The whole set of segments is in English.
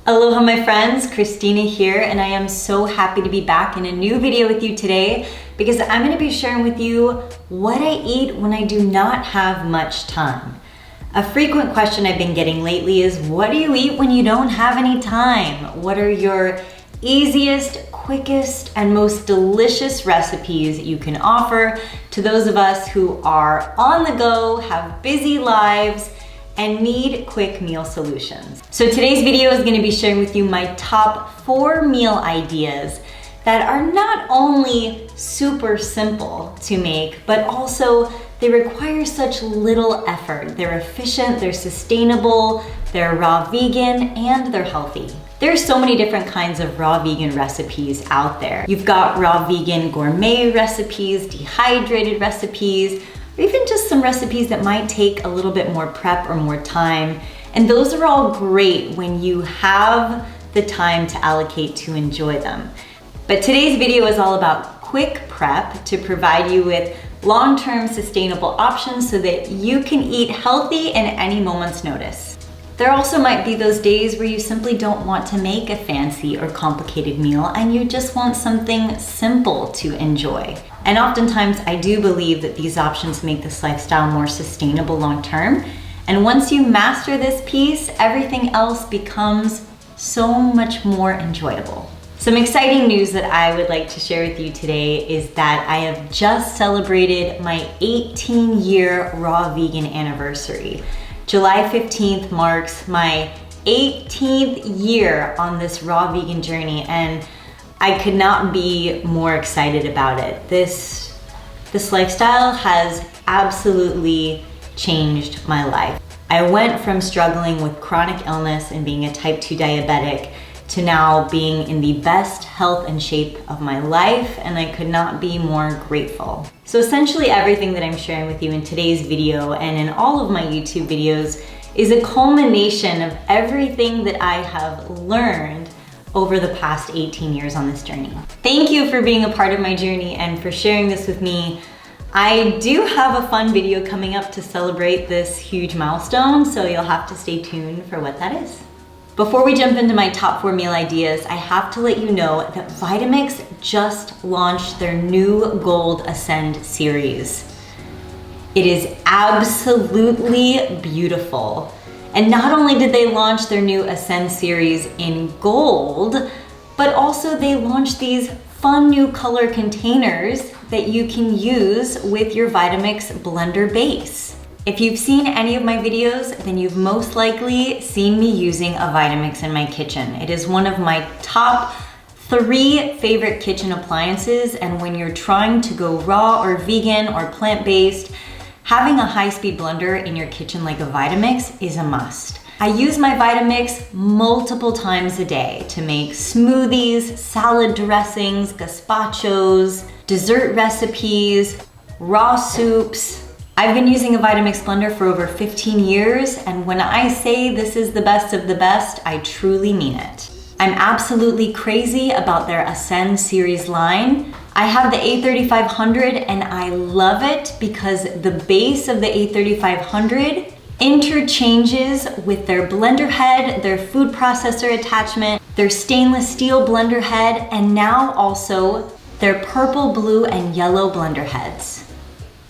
Aloha my friends, Kristina here, and I am so happy to be back in a new video with you today because I'm going to be sharing with you what I eat when I do not have much time. A frequent question I've been getting lately is, what do you eat when you don't have any time? What are your easiest, quickest, and most delicious recipes you can offer to those of us who are on the go, have busy lives, and need quick meal solutions? So today's video is going to be sharing with you my top 4 meal ideas that are not only super simple to make, but also they require such little effort. They're efficient, they're sustainable, they're raw vegan, and they're healthy. There's so many different kinds of raw vegan recipes out there. You've got raw vegan gourmet recipes, dehydrated recipes, or even just some recipes that might take a little bit more prep or more time. And those are all great when you have the time to allocate to enjoy them. But today's video is all about quick prep to provide you with long-term sustainable options so that you can eat healthy in any moment's notice. There also might be those days where you simply don't want to make a fancy or complicated meal and you just want something simple to enjoy. And oftentimes I do believe that these options make this lifestyle more sustainable long-term. And once you master this piece, everything else becomes so much more enjoyable. Some exciting news that I would like to share with you today is that I have just celebrated my 18-year raw vegan anniversary. July 15th marks my 18th year on this raw vegan journey, and I could not be more excited about it. This lifestyle has absolutely changed my life. I went from struggling with chronic illness and being a type 2 diabetic to now being in the best health and shape of my life, and I could not be more grateful. So essentially everything that I'm sharing with you in today's video and in all of my YouTube videos is a culmination of everything that I have learned over the past 18 years on this journey. Thank you for being a part of my journey and for sharing this with me. I do have a fun video coming up to celebrate this huge milestone, so you'll have to stay tuned for what that is. Before we jump into my top 4 meal ideas, I have to let you know that Vitamix just launched their new Gold Ascent series. It is absolutely beautiful. And not only did they launch their new Ascent series in gold, but also they launched these fun new color containers that you can use with your Vitamix blender base. If you've seen any of my videos, then you've most likely seen me using a Vitamix in my kitchen. It is one of my top 3 favorite kitchen appliances, and when you're trying to go raw or vegan or plant-based, having a high-speed blender in your kitchen like a Vitamix is a must. I use my Vitamix multiple times a day to make smoothies, salad dressings, gazpachos, dessert recipes, raw soups. I've been using a Vitamix blender for over 15 years, and when I say this is the best of the best, I truly mean it. I'm absolutely crazy about their Ascent series line. I have the A3500 and I love it because the base of the A3500 interchanges with their blender head, their food processor attachment, their stainless steel blender head, and now also their purple, blue, and yellow blender heads.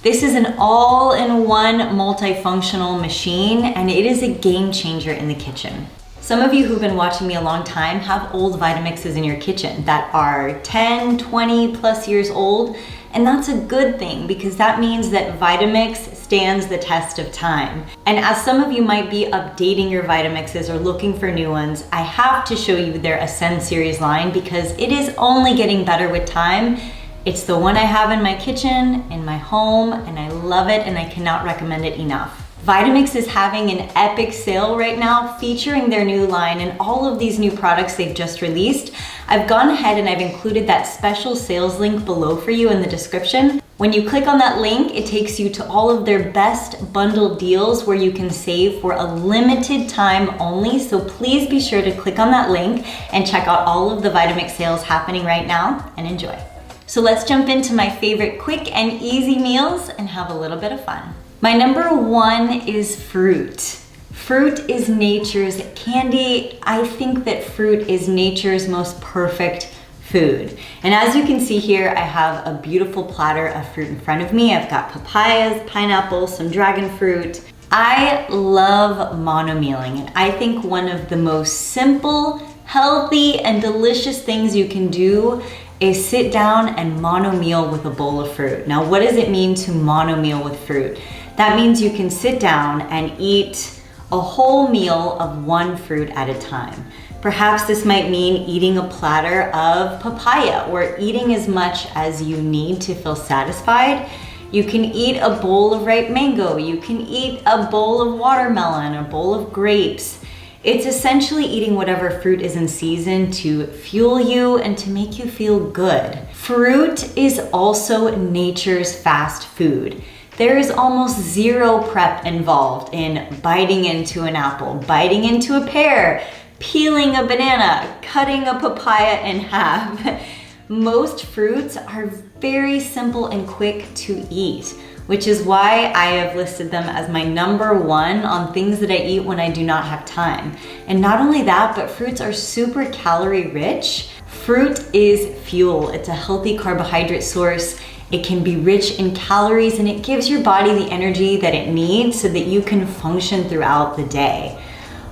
This is an all-in-one multifunctional machine, and it is a game changer in the kitchen. Some of you who've been watching me a long time have old Vitamixes in your kitchen that are 10, 20 plus years old, and that's a good thing because that means that Vitamix stands the test of time. And as some of you might be updating your Vitamixes or looking for new ones, I have to show you their Ascent series line because it is only getting better with time. It's the one I have in my kitchen, in my home, and I love it and I cannot recommend it enough. Vitamix is having an epic sale right now featuring their new line and all of these new products they've just released. I've gone ahead and I've included that special sales link below for you in the description. When you click on that link, it takes you to all of their best bundle deals where you can save for a limited time only. So please be sure to click on that link and check out all of the Vitamix sales happening right now and enjoy. So let's jump into my favorite quick and easy meals and have a little bit of fun. My number 1 is fruit. Fruit is nature's candy. I think that fruit is nature's most perfect food. And as you can see here, I have a beautiful platter of fruit in front of me. I've got papayas, pineapples, some dragon fruit. I love monomealing, and I think one of the most simple, healthy, and delicious things you can do is sit down and monomeal with a bowl of fruit. Now, what does it mean to monomeal with fruit? That means you can sit down and eat a whole meal of one fruit at a time. Perhaps this might mean eating a platter of papaya or eating as much as you need to feel satisfied. You can eat a bowl of ripe mango. You can eat a bowl of watermelon, a bowl of grapes. It's essentially eating whatever fruit is in season to fuel you and to make you feel good. Fruit is also nature's fast food. There is almost zero prep involved in biting into an apple, biting into a pear, peeling a banana, cutting a papaya in half. Most fruits are very simple and quick to eat, which is why I have listed them as my #1 on things that I eat when I do not have time. And not only that, but fruits are super calorie rich. Fruit is fuel. It's a healthy carbohydrate source. It can be rich in calories, and it gives your body the energy that it needs so that you can function throughout the day.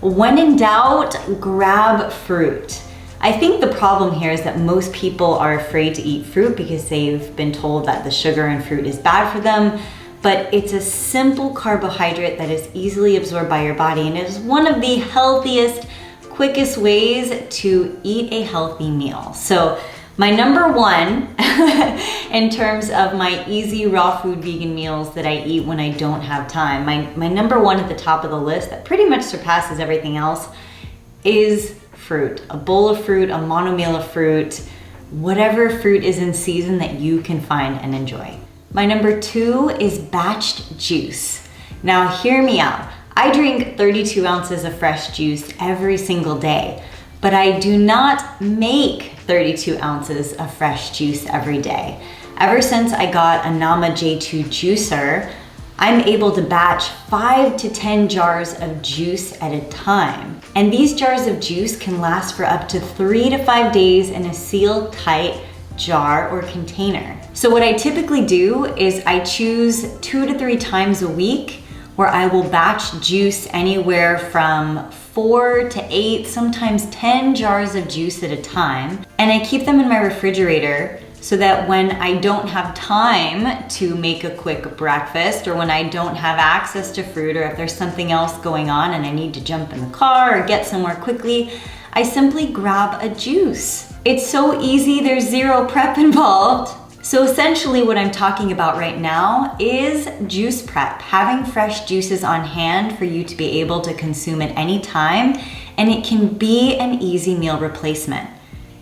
When in doubt, grab fruit. I think the problem here is that most people are afraid to eat fruit because they've been told that the sugar in fruit is bad for them, but it's a simple carbohydrate that is easily absorbed by your body, and it is one of the healthiest, quickest ways to eat a healthy meal. So my #1 in terms of my easy raw food vegan meals that I eat when I don't have time, my #1 at the top of the list that pretty much surpasses everything else is fruit. A bowl of fruit, a monomeal of fruit, whatever fruit is in season that you can find and enjoy. My #2 is batched juice. Now hear me out. I drink 32 ounces of fresh juice every single day, but I do not make 32 ounces of fresh juice every day. Ever since I got a Nama J2 juicer, I'm able to batch 5 to 10 jars of juice at a time. And these jars of juice can last for up to 3 to 5 days in a sealed tight jar or container. So what I typically do is I choose 2 to 3 times a week where I will batch juice anywhere from 4 to 8, sometimes 10 jars of juice at a time. And I keep them in my refrigerator so that when I don't have time to make a quick breakfast, or when I don't have access to fruit, or if there's something else going on and I need to jump in the car or get somewhere quickly, I simply grab a juice. It's so easy, there's zero prep involved. So essentially what I'm talking about right now is juice prep, having fresh juices on hand for you to be able to consume at any time, and it can be an easy meal replacement.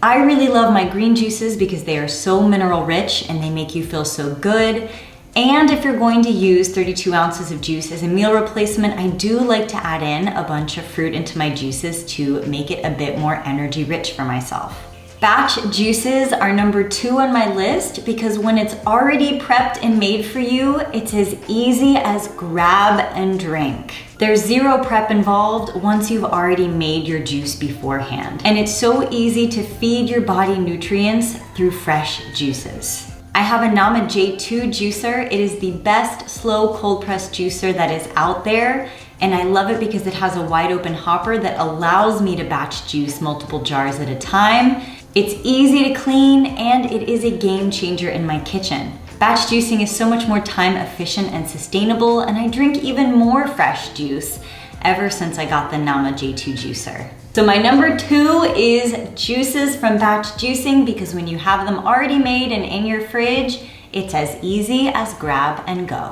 I really love my green juices because they are so mineral rich and they make you feel so good. And if you're going to use 32 ounces of juice as a meal replacement, I do like to add in a bunch of fruit into my juices to make it a bit more energy rich for myself. Batch juices are #2 on my list because when it's already prepped and made for you, it's as easy as grab and drink. There's zero prep involved once you've already made your juice beforehand. And it's so easy to feed your body nutrients through fresh juices. I have a Nama J2 juicer. It is the best slow cold press juicer that is out there. And I love it because it has a wide open hopper that allows me to batch juice multiple jars at a time. It's easy to clean and it is a game changer in my kitchen. Batch juicing is so much more time efficient and sustainable, and I drink even more fresh juice ever since I got the Nama J2 juicer. So my #2 is juices from batch juicing because when you have them already made and in your fridge, it's as easy as grab and go.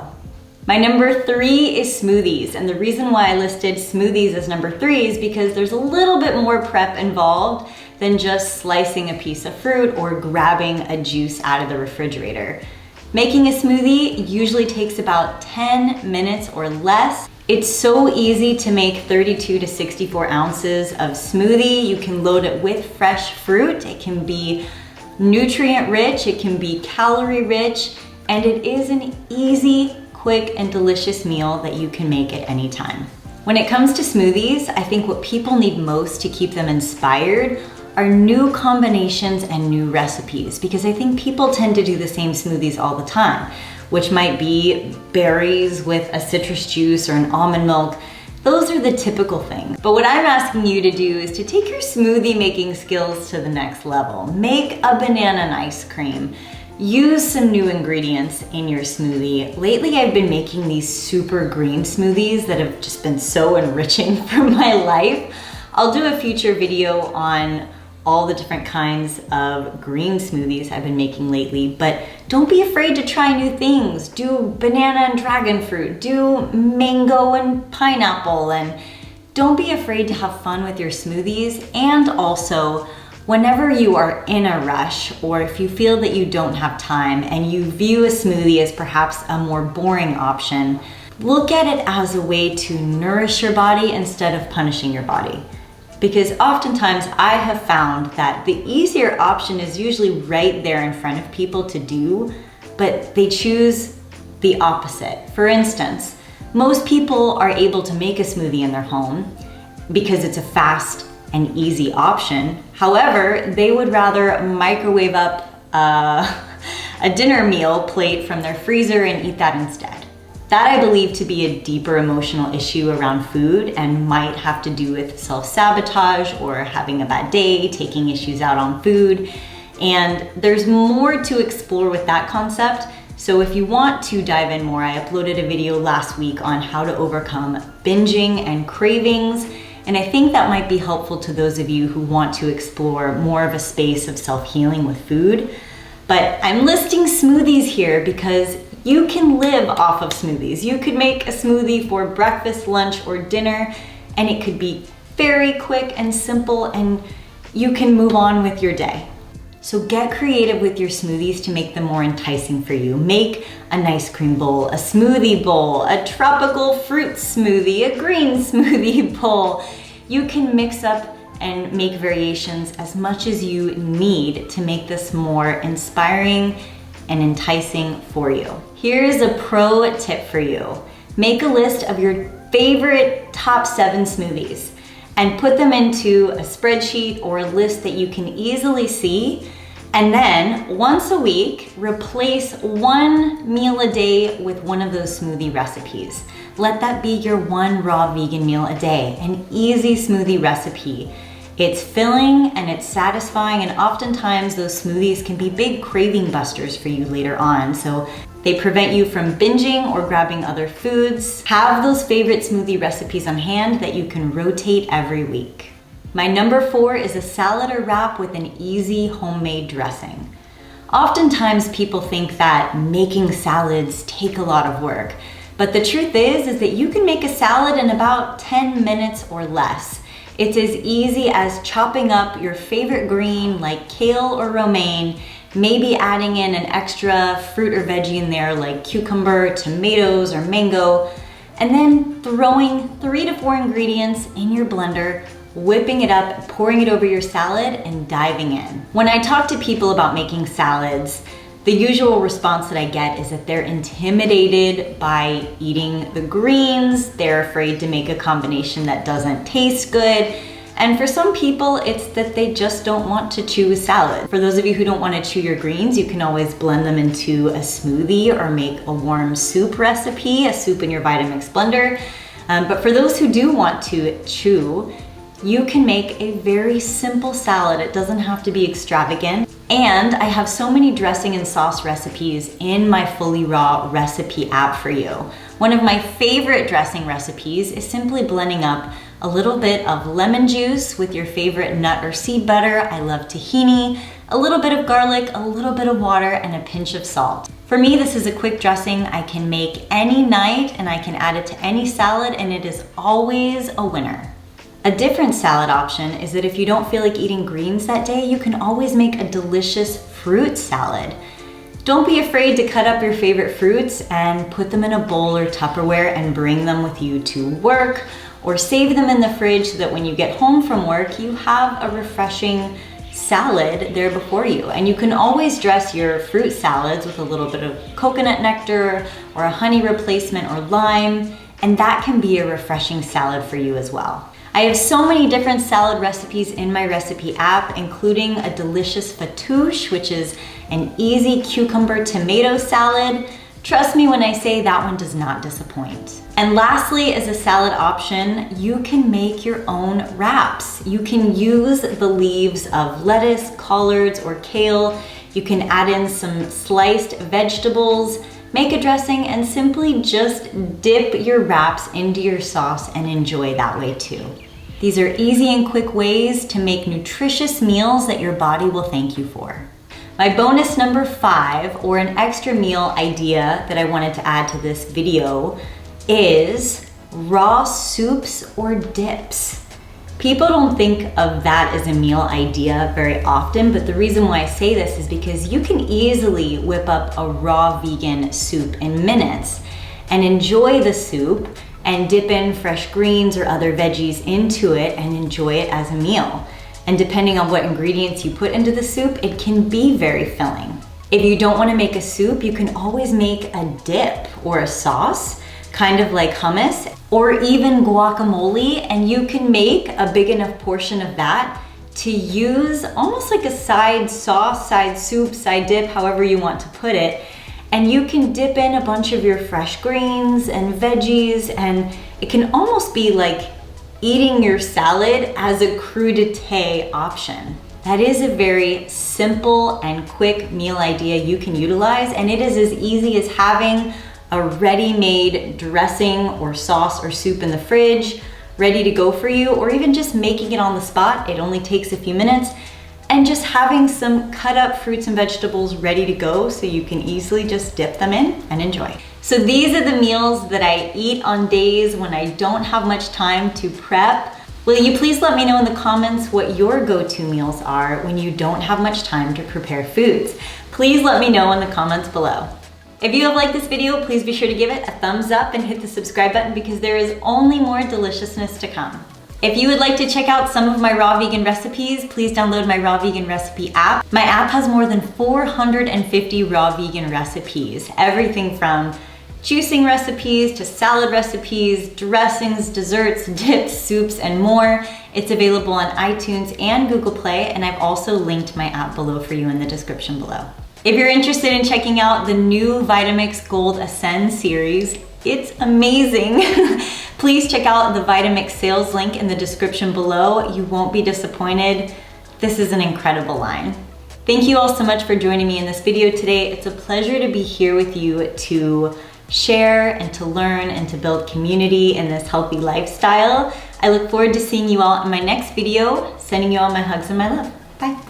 My #3 is smoothies, and the reason why I listed smoothies as #3 is because there's a little bit more prep involved than just slicing a piece of fruit or grabbing a juice out of the refrigerator. Making a smoothie usually takes about 10 minutes or less. It's so easy to make 32 to 64 ounces of smoothie. You can load it with fresh fruit. It can be nutrient rich, it can be calorie rich, and it is an easy, quick, and delicious meal that you can make at any time. When it comes to smoothies, I think what people need most to keep them inspired are new combinations and new recipes, because I think people tend to do the same smoothies all the time, which might be berries with a citrus juice or an almond milk. Those are the typical things. But what I'm asking you to do is to take your smoothie making skills to the next level. Make a banana and ice cream. Use some new ingredients in your smoothie. Lately, I've been making these super green smoothies that have just been so enriching for my life. I'll do a future video on all the different kinds of green smoothies I've been making lately, but don't be afraid to try new things. Do banana and dragon fruit, do mango and pineapple, and don't be afraid to have fun with your smoothies. And also, whenever you are in a rush, or if you feel that you don't have time and you view a smoothie as perhaps a more boring option, look at it as a way to nourish your body instead of punishing your body. Because oftentimes I have found that the easier option is usually right there in front of people to do, but they choose the opposite. For instance, most people are able to make a smoothie in their home because it's a fast and easy option. However, they would rather microwave up a dinner meal plate from their freezer and eat that instead. That I believe to be a deeper emotional issue around food and might have to do with self-sabotage or having a bad day, taking issues out on food. And there's more to explore with that concept. So if you want to dive in more, I uploaded a video last week on how to overcome binging and cravings. And I think that might be helpful to those of you who want to explore more of a space of self-healing with food. But I'm listing smoothies here because you can live off of smoothies. You could make a smoothie for breakfast, lunch, or dinner, and it could be very quick and simple, and you can move on with your day. So get creative with your smoothies to make them more enticing for you. Make an ice cream bowl, a smoothie bowl, a tropical fruit smoothie, a green smoothie bowl. You can mix up and make variations as much as you need to make this more inspiring and enticing for you. Here's a pro tip for you. Make a list of your favorite top 7 smoothies and put them into a spreadsheet or a list that you can easily see. And then once a week, replace one meal a day with one of those smoothie recipes. Let that be your one raw vegan meal a day, an easy smoothie recipe. It's filling and it's satisfying, and oftentimes those smoothies can be big craving busters for you later on. So they prevent you from binging or grabbing other foods. Have those favorite smoothie recipes on hand that you can rotate every week. My number 4 is a salad or wrap with an easy homemade dressing. Oftentimes people think that making salads take a lot of work, but the truth is that you can make a salad in about 10 minutes or less. It's as easy as chopping up your favorite green like kale or romaine, maybe adding in an extra fruit or veggie in there like cucumber, tomatoes, or mango, and then throwing 3 to 4 ingredients in your blender, whipping it up, pouring it over your salad, and diving in. When I talk to people about making salads, the usual response that I get is that they're intimidated by eating the greens, they're afraid to make a combination that doesn't taste good, and for some people, it's that they just don't want to chew a salad. For those of you who don't want to chew your greens, you can always blend them into a smoothie or make a warm soup recipe, a soup in your Vitamix blender. But for those who do want to chew, you can make a very simple salad. It doesn't have to be extravagant. And I have so many dressing and sauce recipes in my FullyRaw recipe app for you. One of my favorite dressing recipes is simply blending up a little bit of lemon juice with your favorite nut or seed butter. I love tahini, a little bit of garlic, a little bit of water, and a pinch of salt. For me, this is a quick dressing I can make any night, and I can add it to any salad, and it is always a winner. A different salad option is that if you don't feel like eating greens that day, you can always make a delicious fruit salad. Don't be afraid to cut up your favorite fruits and put them in a bowl or Tupperware and bring them with you to work, or save them in the fridge so that when you get home from work, you have a refreshing salad there before you. And you can always dress your fruit salads with a little bit of coconut nectar or a honey replacement or lime. and that can be a refreshing salad for you as well. I have so many different salad recipes in my recipe app, including a delicious fattoush, which is an easy cucumber tomato salad. Trust me when I say that one does not disappoint. And lastly, as a salad option, you can make your own wraps. You can use the leaves of lettuce, collards, or kale. You can add in some sliced vegetables, make a dressing, and simply just dip your wraps into your sauce and enjoy that way too. These are easy and quick ways to make nutritious meals that your body will thank you for. My bonus number 5, or an extra meal idea that I wanted to add to this video, is raw soups or dips. People don't think of that as a meal idea very often, but the reason why I say this is because you can easily whip up a raw vegan soup in minutes and enjoy the soup and dip in fresh greens or other veggies into it and enjoy it as a meal. And depending on what ingredients you put into the soup, it can be very filling. If you don't want to make a soup, you can always make a dip or a sauce, kind of like hummus, or even guacamole, and you can make a big enough portion of that to use almost like a side sauce, side soup, side dip, however you want to put it. And you can dip in a bunch of your fresh greens and veggies, and it can almost be like eating your salad as a crudité option. That is a very simple and quick meal idea you can utilize, and it is as easy as having a ready-made dressing or sauce or soup in the fridge ready to go for you, or even just making it on the spot. It only takes a few minutes. And just having some cut up fruits and vegetables ready to go so you can easily just dip them in and enjoy. So these are the meals that I eat on days when I don't have much time to prep. Will you please let me know in the comments what your go-to meals are when you don't have much time to prepare foods? Please let me know in the comments below. If you have liked this video, please be sure to give it a thumbs up and hit the subscribe button because there is only more deliciousness to come. If you would like to check out some of my raw vegan recipes, please download my raw vegan recipe app. My app has more than 450 raw vegan recipes, everything from juicing recipes to salad recipes, dressings, desserts, dips, soups, and more. It's available on iTunes and Google Play, and I've also linked my app below for you in the description below. If you're interested in checking out the new Vitamix Gold Ascent series, it's amazing. Please check out the Vitamix sales link in the description below. You won't be disappointed. This is an incredible line. Thank you all so much for joining me in this video today. It's a pleasure to be here with you to share and to learn and to build community in this healthy lifestyle. I look forward to seeing you all in my next video. Sending you all my hugs and my love. Bye.